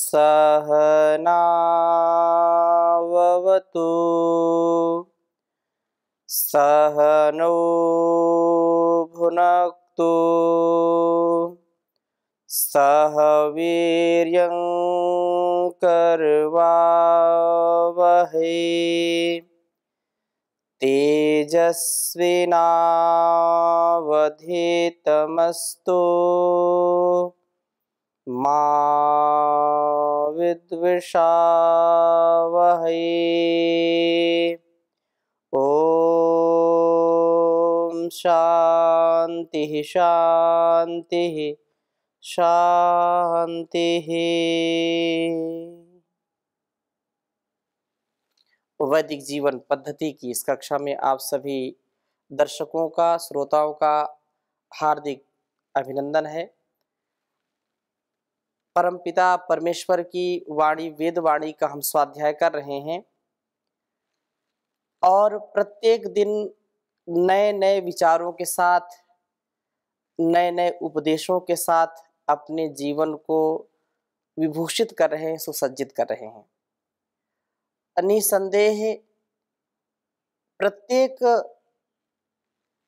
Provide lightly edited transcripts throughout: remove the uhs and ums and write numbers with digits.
सहनाववतु सहनौ भुनक्तु सह वीर्यं करवावहै तेजस्विनावधीतमस्तु मा विद्विषावहै। ओम शांति शांति शांति। वैदिक जीवन पद्धति की इस कक्षा में आप सभी दर्शकों का, श्रोताओं का हार्दिक अभिनंदन है। परमपिता परमेश्वर की वाणी, वेद वाणी का हम स्वाध्याय कर रहे हैं और प्रत्येक दिन नए नए विचारों के साथ, नए नए उपदेशों के साथ अपने जीवन को विभूषित कर रहे हैं, सुसज्जित कर रहे हैं। निसंदेह प्रत्येक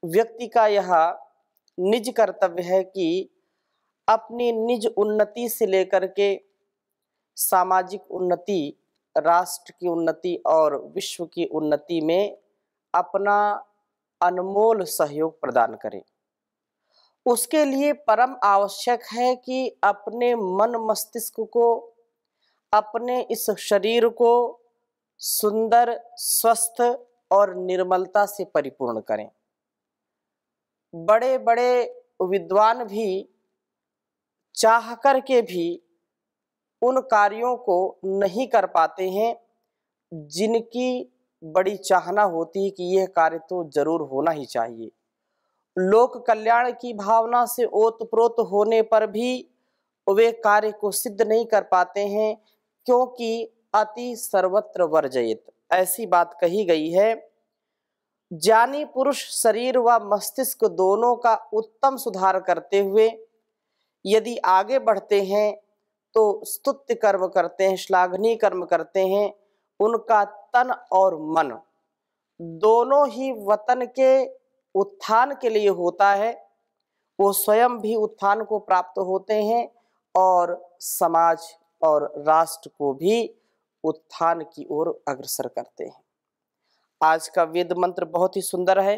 व्यक्ति का यह निज कर्तव्य है कि अपनी निज उन्नति से लेकर के सामाजिक उन्नति, राष्ट्र की उन्नति और विश्व की उन्नति में अपना अनमोल सहयोग प्रदान करें। उसके लिए परम आवश्यक है कि अपने मन मस्तिष्क को, अपने इस शरीर को सुंदर, स्वस्थ और निर्मलता से परिपूर्ण करें। बड़े बड़े विद्वान भी चाह कर के भी उन कार्यों को नहीं कर पाते हैं जिनकी बड़ी चाहना होती है कि यह कार्य तो जरूर होना ही चाहिए। लोक कल्याण की भावना से ओतप्रोत होने पर भी वे कार्य को सिद्ध नहीं कर पाते हैं, क्योंकि अति सर्वत्र वर्जयेत, ऐसी बात कही गई है। ज्ञानी पुरुष शरीर व मस्तिष्क दोनों का उत्तम सुधार करते हुए यदि आगे बढ़ते हैं तो स्तुत्य कर्म करते हैं, श्लाघनीय कर्म करते हैं। उनका तन और मन दोनों ही वतन के उत्थान के लिए होता है। वो स्वयं भी उत्थान को प्राप्त होते हैं और समाज और राष्ट्र को भी उत्थान की ओर अग्रसर करते हैं। आज का वेद मंत्र बहुत ही सुंदर है,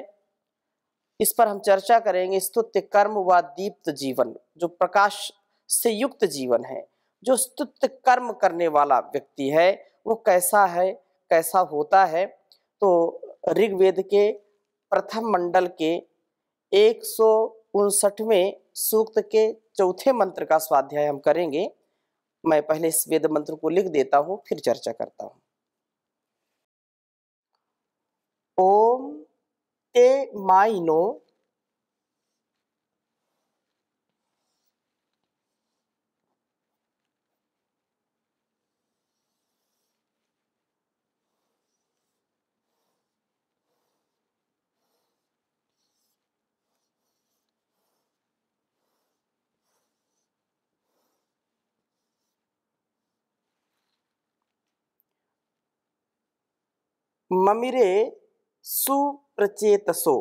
इस पर हम चर्चा करेंगे। स्तुत्य कर्म व दीप्त जीवन, जो प्रकाश से युक्त जीवन है, जो स्तुत्य कर्म करने वाला व्यक्ति है, वो कैसा है, कैसा होता है। तो ऋग्वेद के प्रथम मंडल के 159वें सूक्त के चौथे मंत्र का स्वाध्याय हम करेंगे। मैं पहले इस वेद मंत्र को लिख देता हूं, फिर चर्चा करता हूं। ओम ते माइनो ममिरे सुप्रचेतसो।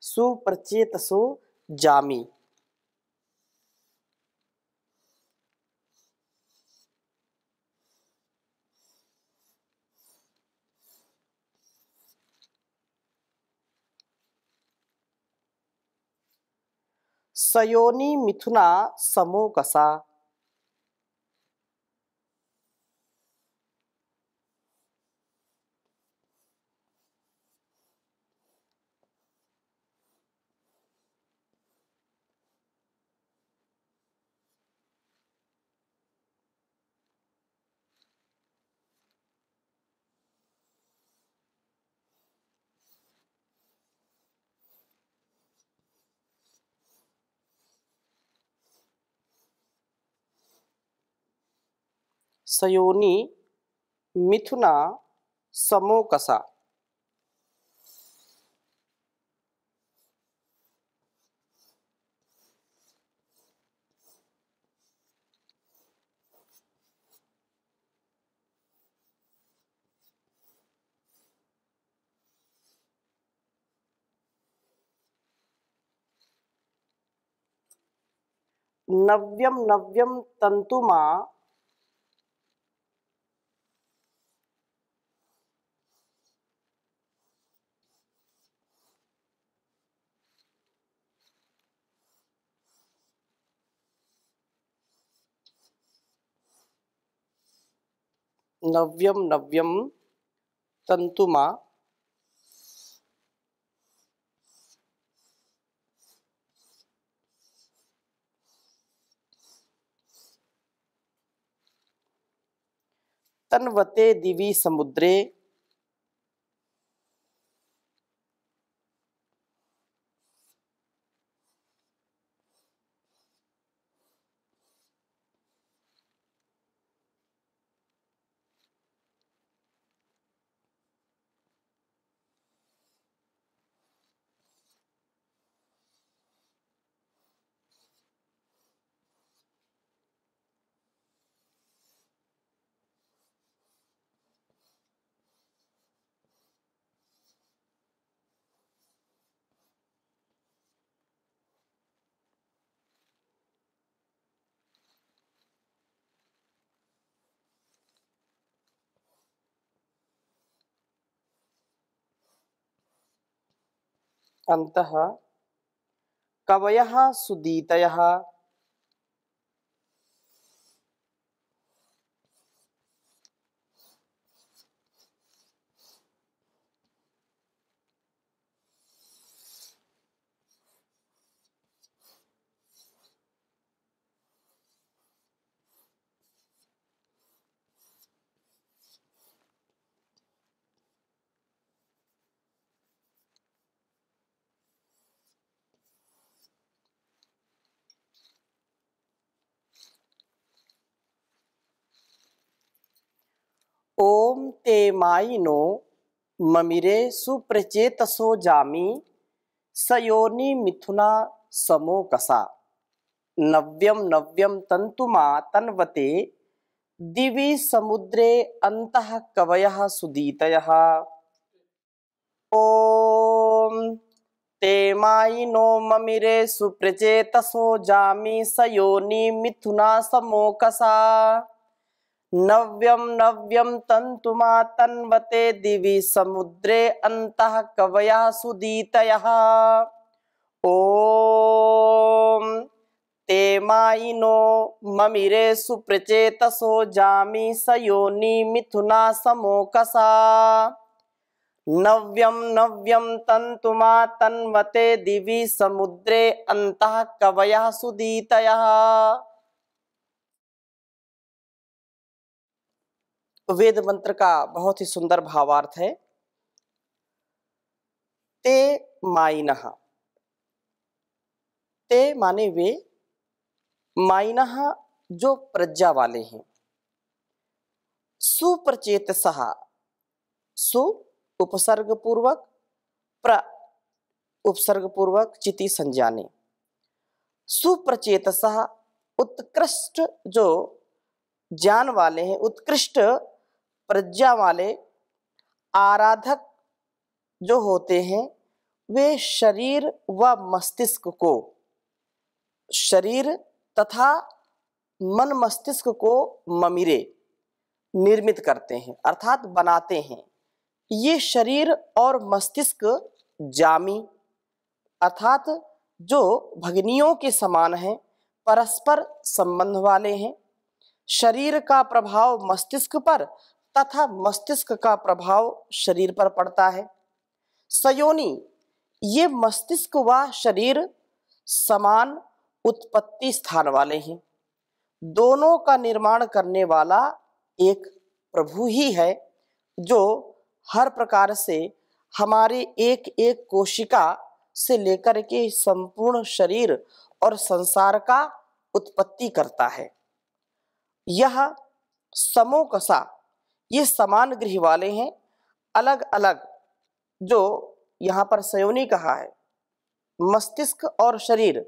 सुप्रचेतसो जामि। सयोनि मिथुना समोकसा। सयोनी मिथुना समोकसा। नव्यम नव्यम तंतुमा नव्यम नव्यम तंतुमा तन्वते दिवि समुद्रे अंतः कवयः सुदीतयः ओम ते मायिनो ममिरे सुप्रचेतसो जामि सयोनि मिथुना समोकसा। नव्यम नव्यम तंतुमा तन्वते दिवि समुद्रे अंतः कवयः सुदीतयः। ओम ते मायिनो ममिरे सुप्रचेतसो जामि सयोनि मिथुना समोकसा। नव्यम नव्यम तंतुमा तन्वते दिवि समुद्रे अंतः कवयः सुदीतयः। ओम ते मायिनो ममिरे सुप्रचेतसो जामि सयोनि मिथुना समोकसा। नव्यम नव्यम तंतुमा तन्वते दिवि समुद्रे अंतः कवयः सुदीतयः। वेद मंत्र का बहुत ही सुंदर भावार्थ है। ते मायिनः, ते माने वे, मायिनः जो प्रज्ञा वाले हैं। सुप्रचेतसः, सु उपसर्ग पूर्वक, प्र उपसर्ग पूर्वक, चिति संज्ञाने। सुप्रचेतसः उत्कृष्ट जो ज्ञान वाले हैं, उत्कृष्ट प्रज्ञा वाले आराधक जो होते हैं, वे शरीर व मस्तिष्क को, शरीर तथा मन मस्तिष्क को ममिरे निर्मित करते हैं अर्थात बनाते हैं। ये शरीर और मस्तिष्क जामी अर्थात जो भगिनियों के समान हैं, परस्पर संबंध वाले हैं। शरीर का प्रभाव मस्तिष्क पर तथा मस्तिष्क का प्रभाव शरीर पर पड़ता है। सयोनी, ये मस्तिष्क व शरीर समान उत्पत्ति स्थान वाले हैं। दोनों का निर्माण करने वाला एक प्रभु ही है, जो हर प्रकार से हमारे एक एक कोशिका से लेकर के संपूर्ण शरीर और संसार का उत्पत्ति करता है। यह समोकसा, ये समान गृह वाले हैं। अलग अलग, जो यहाँ पर संयोनी कहा है, मस्तिष्क और शरीर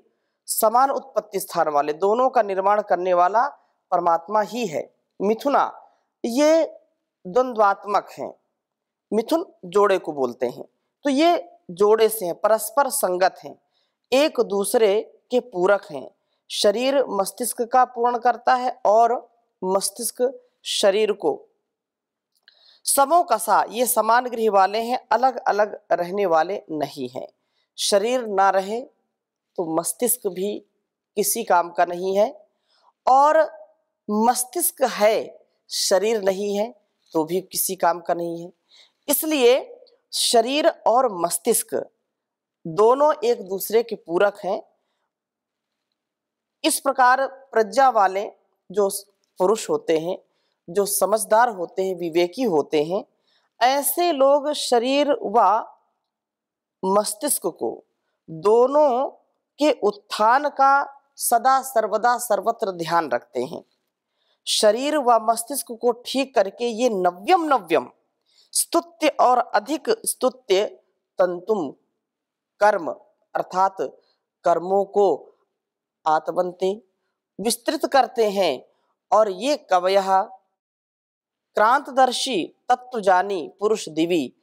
समान उत्पत्ति स्थान वाले, दोनों का निर्माण करने वाला परमात्मा ही है। मिथुना, ये द्वंद्वात्मक हैं। मिथुन जोड़े को बोलते हैं, तो ये जोड़े से हैं, परस्पर संगत हैं, एक दूसरे के पूरक हैं। शरीर मस्तिष्क का पूर्ण करता है और मस्तिष्क शरीर को। समोकसा, ये समान गृह वाले हैं, अलग अलग रहने वाले नहीं हैं। शरीर ना रहे तो मस्तिष्क भी किसी काम का नहीं है, और मस्तिष्क है, शरीर नहीं है तो भी किसी काम का नहीं है। इसलिए शरीर और मस्तिष्क दोनों एक दूसरे के पूरक हैं। इस प्रकार प्रज्ञा वाले जो पुरुष होते हैं, जो समझदार होते हैं, विवेकी होते हैं, ऐसे लोग शरीर व मस्तिष्क को, दोनों के उत्थान का सदा सर्वदा सर्वत्र ध्यान रखते हैं। शरीर व मस्तिष्क को ठीक करके ये नव्यम नव्यम स्तुत्य और अधिक स्तुत्य तंतुम कर्म, अर्थात कर्मों को आत्मन्ते विस्तृत करते हैं। और ये कवयः क्रांतदर्शी तत्वजानी पुरुष दिवी,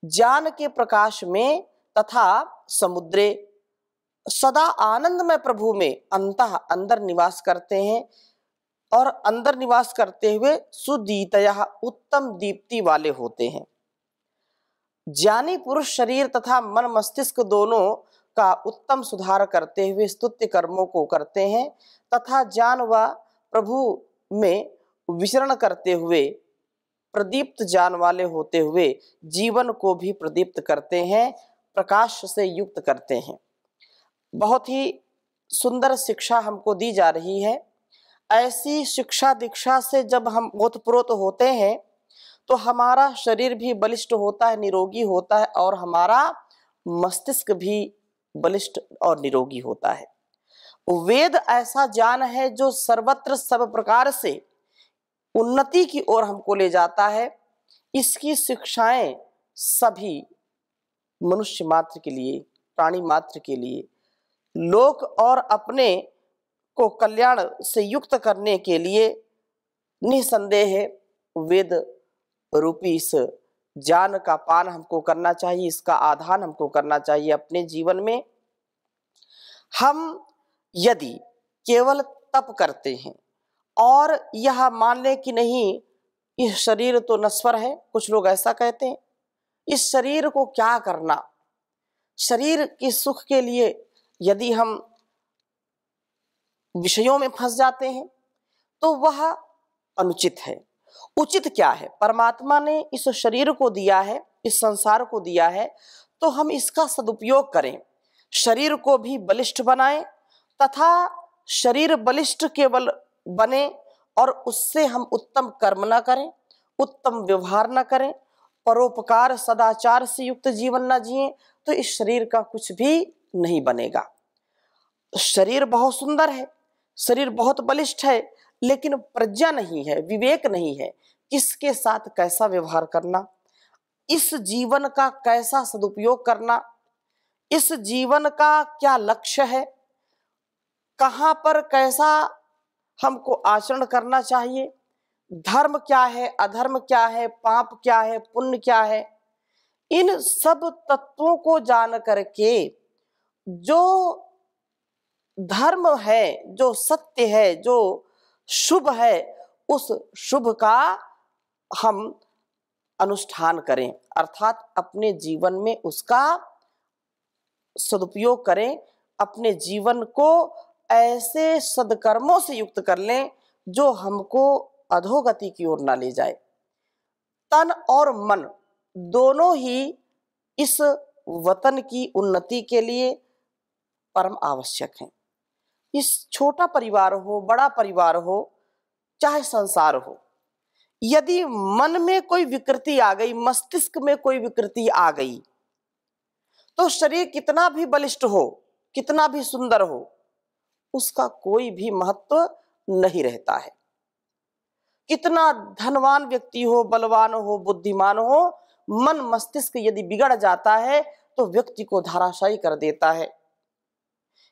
ज्ञान के प्रकाश में तथा समुद्रे सदा आनंदमय प्रभु में अंतः अंदर निवास करते हैं, और अंदर निवास करते हुए सुदीतयः उत्तम दीप्ति वाले होते हैं। ज्ञानी पुरुष शरीर तथा मन मस्तिष्क दोनों का उत्तम सुधार करते हुए स्तुत्य कर्मों को करते हैं, तथा ज्ञान व प्रभु में विचरण करते हुए प्रदीप्त ज्ञान वाले होते हुए जीवन को भी प्रदीप्त करते हैं, प्रकाश से युक्त करते हैं। बहुत ही सुंदर शिक्षा हमको दी जा रही है। ऐसी शिक्षा दीक्षा से जब हम ओतप्रोत होते हैं तो हमारा शरीर भी बलिष्ठ होता है, निरोगी होता है, और हमारा मस्तिष्क भी बलिष्ठ और निरोगी होता है। वेद ऐसा ज्ञान है जो सर्वत्र सब प्रकार से उन्नति की ओर हमको ले जाता है। इसकी शिक्षाएं सभी मनुष्य मात्र के लिए, प्राणी मात्र के लिए, लोक और अपने को कल्याण से युक्त करने के लिए निसंदेह वेद रूपी इस ज्ञान का पान हमको करना चाहिए, इसका आधान हमको करना चाहिए अपने जीवन में। हम यदि केवल तप करते हैं और यह मान लें कि नहीं इस शरीर तो नश्वर है, कुछ लोग ऐसा कहते हैं, इस शरीर को क्या करना, शरीर के सुख के लिए यदि हम विषयों में फंस जाते हैं तो वह अनुचित है। उचित क्या है? परमात्मा ने इस शरीर को दिया है, इस संसार को दिया है, तो हम इसका सदुपयोग करें, शरीर को भी बलिष्ठ बनाएं, तथा शरीर बलिष्ठ केवल बने और उससे हम उत्तम कर्म न करें, उत्तम व्यवहार न करें, परोपकार सदाचार से युक्त जीवन न जिए, तो इस शरीर का कुछ भी नहीं बनेगा। शरीर बहुत सुंदर है, शरीर बहुत बलिष्ठ है, लेकिन प्रज्ञा नहीं है, विवेक नहीं है, किसके साथ कैसा व्यवहार करना, इस जीवन का कैसा सदुपयोग करना, इस जीवन का क्या लक्ष्य है, कहाँ पर कैसा हमको आचरण करना चाहिए, धर्म क्या है, अधर्म क्या है, पाप क्या है, पुण्य क्या है, इन सब तत्वों को जान करके जो धर्म है, जो सत्य है, जो शुभ है, उस शुभ का हम अनुष्ठान करें, अर्थात अपने जीवन में उसका सदुपयोग करें, अपने जीवन को ऐसे सदकर्मों से युक्त कर लें जो हमको अधोगति की ओर ना ले जाए। तन और मन दोनों ही इस वतन की उन्नति के लिए परम आवश्यक हैं। इस छोटा परिवार हो, बड़ा परिवार हो, चाहे संसार हो, यदि मन में कोई विकृति आ गई, मस्तिष्क में कोई विकृति आ गई, तो शरीर कितना भी बलिष्ठ हो, कितना भी सुंदर हो, उसका कोई भी महत्व नहीं रहता है। कितना धनवान व्यक्ति हो, बलवान हो, बुद्धिमान हो, मन मस्तिष्क यदि बिगड़ जाता है तो व्यक्ति को धराशायी कर देता है।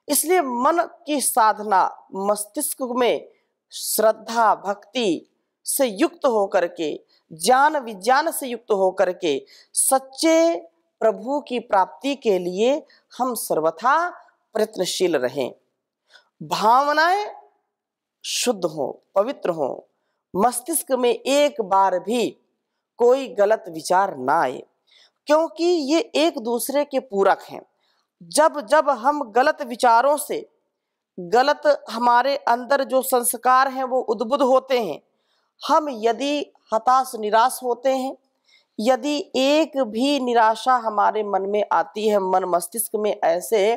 इसलिए मन की साधना मस्तिष्क में श्रद्धा भक्ति से युक्त होकर के, ज्ञान विज्ञान से युक्त होकर के सच्चे प्रभु की प्राप्ति के लिए हम सर्वथा प्रयत्नशील रहें। भावनाएं शुद्ध हो, पवित्र हो, मस्तिष्क में एक बार भी कोई गलत विचार ना आए, क्योंकि ये एक दूसरे के पूरक हैं। जब जब हम गलत विचारों से, गलत हमारे अंदर जो संस्कार हैं वो उद्बुद्ध होते हैं, हम यदि हताश निराश होते हैं, यदि एक भी निराशा हमारे मन में आती है, मन मस्तिष्क में ऐसे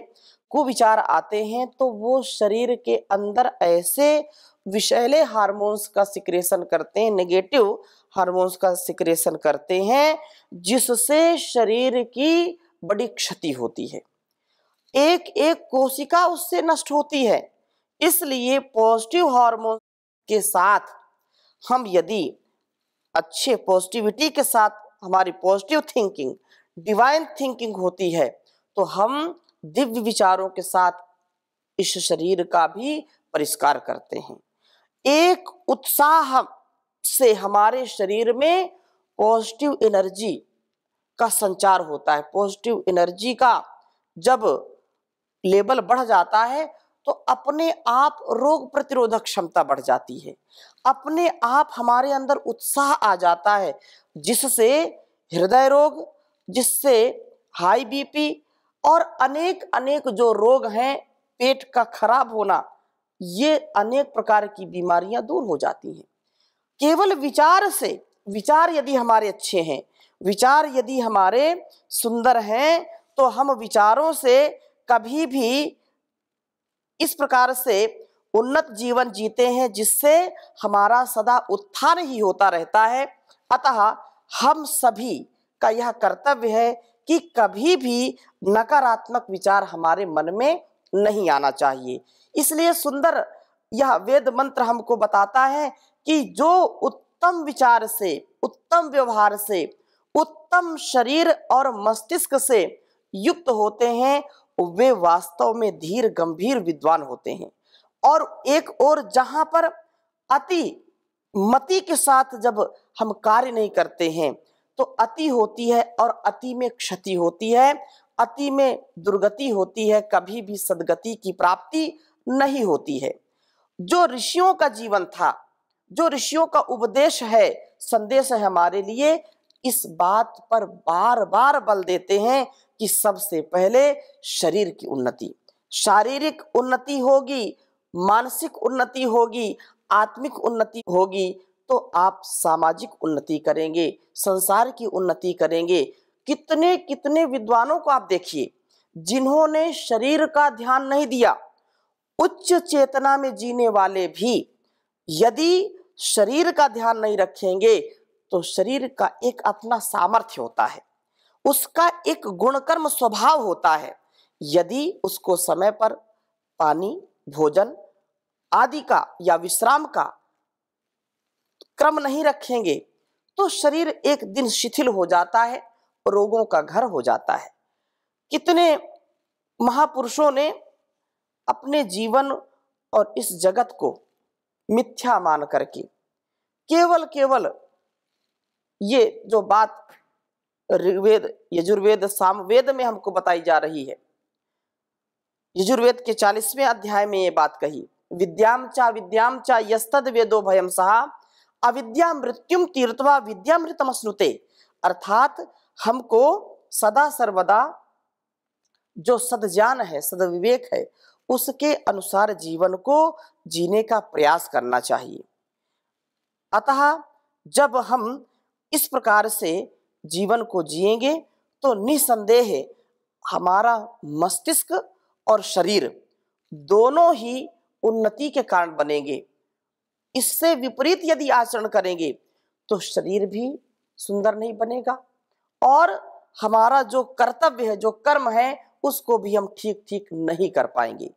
कुविचार आते हैं, तो वो शरीर के अंदर ऐसे विषैले हार्मोन्स का सिक्रेशन करते हैं, नेगेटिव हार्मोन्स का सिक्रेशन करते हैं, जिससे शरीर की बड़ी क्षति होती है। एक एक कोशिका उससे नष्ट होती है। इसलिए पॉजिटिव हार्मोन के साथ हम यदि अच्छे पॉजिटिविटी के साथ हमारी पॉजिटिव थिंकिंग, डिवाइन थिंकिंग होती है, तो हम दिव्य विचारों के साथ इस शरीर का भी परिष्कार करते हैं। एक उत्साह से हमारे शरीर में पॉजिटिव एनर्जी का संचार होता है। पॉजिटिव एनर्जी का जब लेवल बढ़ जाता है तो अपने आप रोग प्रतिरोधक क्षमता बढ़ जाती है, अपने आप हमारे अंदर उत्साह आ जाता है, जिससे हृदय रोग, जिससे हाई बीपी और अनेक अनेक जो रोग हैं, पेट का खराब होना, ये अनेक प्रकार की बीमारियां दूर हो जाती हैं। केवल विचार से, विचार यदि हमारे अच्छे हैं, विचार यदि हमारे सुंदर हैं, तो हम विचारों से कभी भी इस प्रकार से उन्नत जीवन जीते हैं, जिससे हमारा सदा उत्थान ही होता रहता है। अतः हम सभी का यह कर्तव्य है कि कभी भी नकारात्मक विचार हमारे मन में नहीं आना चाहिए। इसलिए सुंदर यह वेद मंत्र हमको बताता है कि जो उत्तम विचार से, उत्तम व्यवहार से, उत्तम शरीर और मस्तिष्क से युक्त होते हैं, वे वास्तव में धीर गंभीर विद्वान होते हैं। और एक और जहां पर अति मति के साथ जब हम कार्य नहीं करते हैं तो अति होती है, और अति में क्षति होती है, अति में दुर्गति होती है, कभी भी सद्गति की प्राप्ति नहीं होती है। जो ऋषियों का जीवन था, जो ऋषियों का उपदेश है, संदेश है हमारे लिए, इस बात पर बार बार बल देते हैं कि सबसे पहले शरीर की उन्नति, शारीरिक उन्नति होगी, मानसिक उन्नति होगी, आत्मिक उन्नति होगी, तो आप सामाजिक उन्नति करेंगे, संसार की उन्नति करेंगे। कितने कितने विद्वानों को आप देखिए जिन्होंने शरीर का ध्यान नहीं दिया, उच्च चेतना में जीने वाले भी यदि शरीर का ध्यान नहीं रखेंगे तो शरीर का एक अपना सामर्थ्य होता है, उसका एक गुणकर्म स्वभाव होता है। यदि उसको समय पर पानी, भोजन आदि का या विश्राम का क्रम नहीं रखेंगे तो शरीर एक दिन शिथिल हो जाता है, रोगों का घर हो जाता है। कितने महापुरुषों ने अपने जीवन और इस जगत को मिथ्या मान करके केवल ये जो बात ऋग्वेद, यजुर्वेद, सामवेद में हमको बताई जा रही है, यजुर्वेद के 40वें अध्याय में ये बात कही, विद्याम चा यस्तद वेदो भयम सहा अविद्या मृत्युम तीर्थवा विद्यामृतमश्नुते। अर्थात हमको सदा सर्वदा जो सद्ज्ञान है, सद्विवेक है, उसके अनुसार जीवन को जीने का प्रयास करना चाहिए। अतः जब हम इस प्रकार से जीवन को जिएंगे तो निसंदेह हमारा मस्तिष्क और शरीर दोनों ही उन्नति के कारण बनेंगे। इससे विपरीत यदि आचरण करेंगे तो शरीर भी सुंदर नहीं बनेगा, और हमारा जो कर्तव्य है, जो कर्म है, उसको भी हम ठीक ठीक नहीं कर पाएंगे।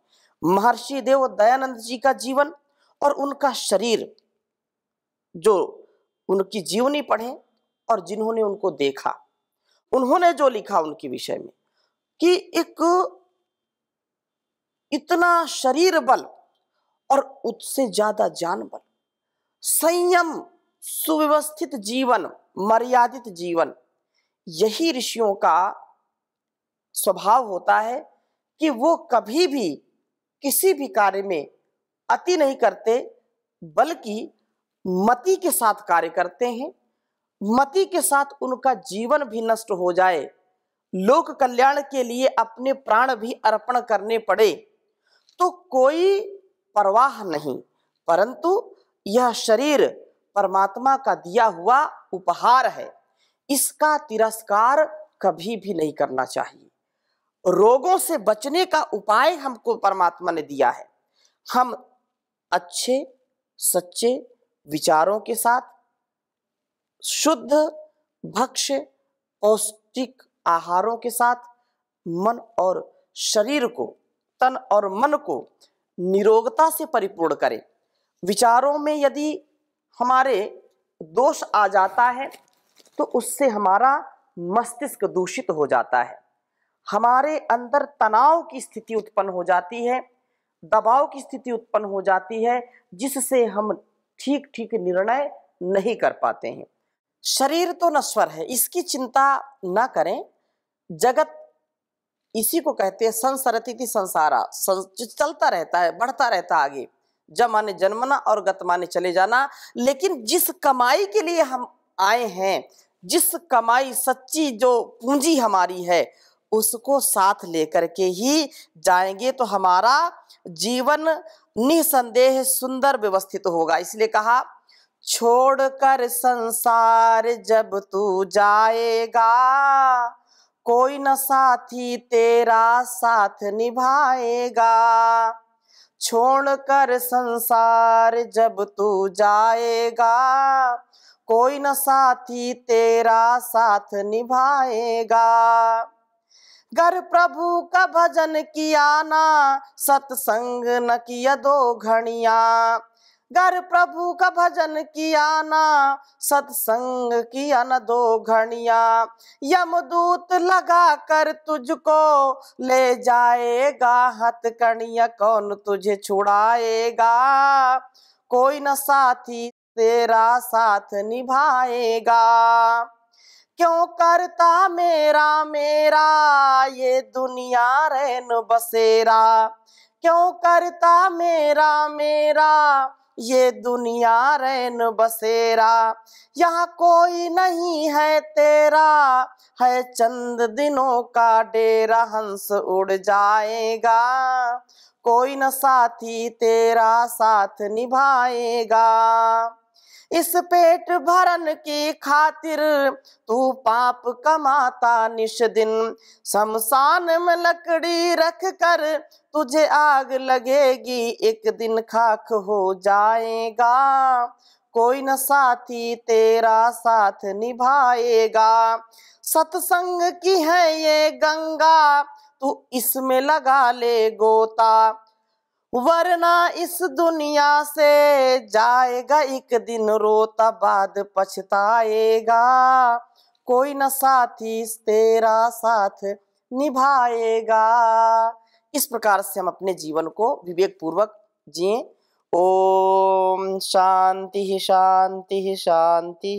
महर्षि देव दयानंद जी का जीवन और उनका शरीर जो उनकी जीवनी पढ़े और जिन्होंने उनको देखा, उन्होंने जो लिखा उनके विषय में कि एक इतना शरीर बल और उससे ज्यादा जान बल, संयम, सुव्यवस्थित जीवन, मर्यादित जीवन, यही ऋषियों का स्वभाव होता है कि वो कभी भी किसी भी कार्य में अति नहीं करते, बल्कि मति के साथ कार्य करते हैं। मति के साथ उनका जीवन भी नष्ट हो जाए, लोक कल्याण के लिए अपने प्राण भी अर्पण करने पड़े तो कोई परवाह नहीं, परंतु यह शरीर परमात्मा का दिया हुआ उपहार है, इसका तिरस्कार कभी भी नहीं करना चाहिए। रोगों से बचने का उपाय हमको परमात्मा ने दिया है। हम अच्छे सच्चे विचारों के साथ, शुद्ध भक्ष्य पौष्टिक आहारों के साथ मन और शरीर को, तन और मन को निरोगता से परिपूर्ण करें। विचारों में यदि हमारे दोष आ जाता है तो उससे हमारा मस्तिष्क दूषित हो जाता है, हमारे अंदर तनाव की स्थिति उत्पन्न हो जाती है, दबाव की स्थिति उत्पन्न हो जाती है, जिससे हम ठीक ठीक निर्णय नहीं कर पाते हैं। शरीर तो नश्वर है, इसकी चिंता ना करें। जगत इसी को कहते हैं संसरति संसारा, चलता रहता है, बढ़ता रहता है आगे, जब माने जन्मना और गत माने चले जाना। लेकिन जिस कमाई के लिए हम आए हैं, जिस कमाई सच्ची जो पूंजी हमारी है, उसको साथ लेकर के ही जाएंगे तो हमारा जीवन निसंदेह सुंदर व्यवस्थित होगा। इसलिए कहा, छोड़कर संसार जब तू जाएगा, कोई न साथी तेरा साथ निभाएगा। छोड़कर संसार जब तू जाएगा, कोई न साथी तेरा साथ निभाएगा। गर प्रभु का भजन किया ना, सत्संग न किया दो घड़िया। गर प्रभु का भजन किया ना, सत्संग किया न दो घड़िया। यमदूत लगा कर तुझको ले जाएगा, हथकड़ियाँ कौन तुझे छुड़ाएगा। कोई न साथी तेरा साथ निभाएगा। क्यों करता मेरा मेरा ये दुनिया रैन बसेरा। क्यों करता मेरा मेरा ये दुनिया रैन बसेरा। यहाँ कोई नहीं है तेरा, है चंद दिनों का डेरा। हंस उड़ जाएगा, कोई न साथी तेरा साथ निभाएगा। इस पेट भरन की खातिर तू पाप कमाता निश दिन। शमशान में लकड़ी रख कर तुझे आग लगेगी, एक दिन खाक हो जाएगा। कोई न साथी तेरा साथ निभाएगा। सत्संग की है ये गंगा, तू इसमें लगा ले गोता, वरना इस दुनिया से जाएगा एक दिन रोता, बाद पछताएगा। कोई न साथी तेरा साथ निभाएगा। इस प्रकार से हम अपने जीवन को विवेक पूर्वक जिए। ओम शांति शांति शांति।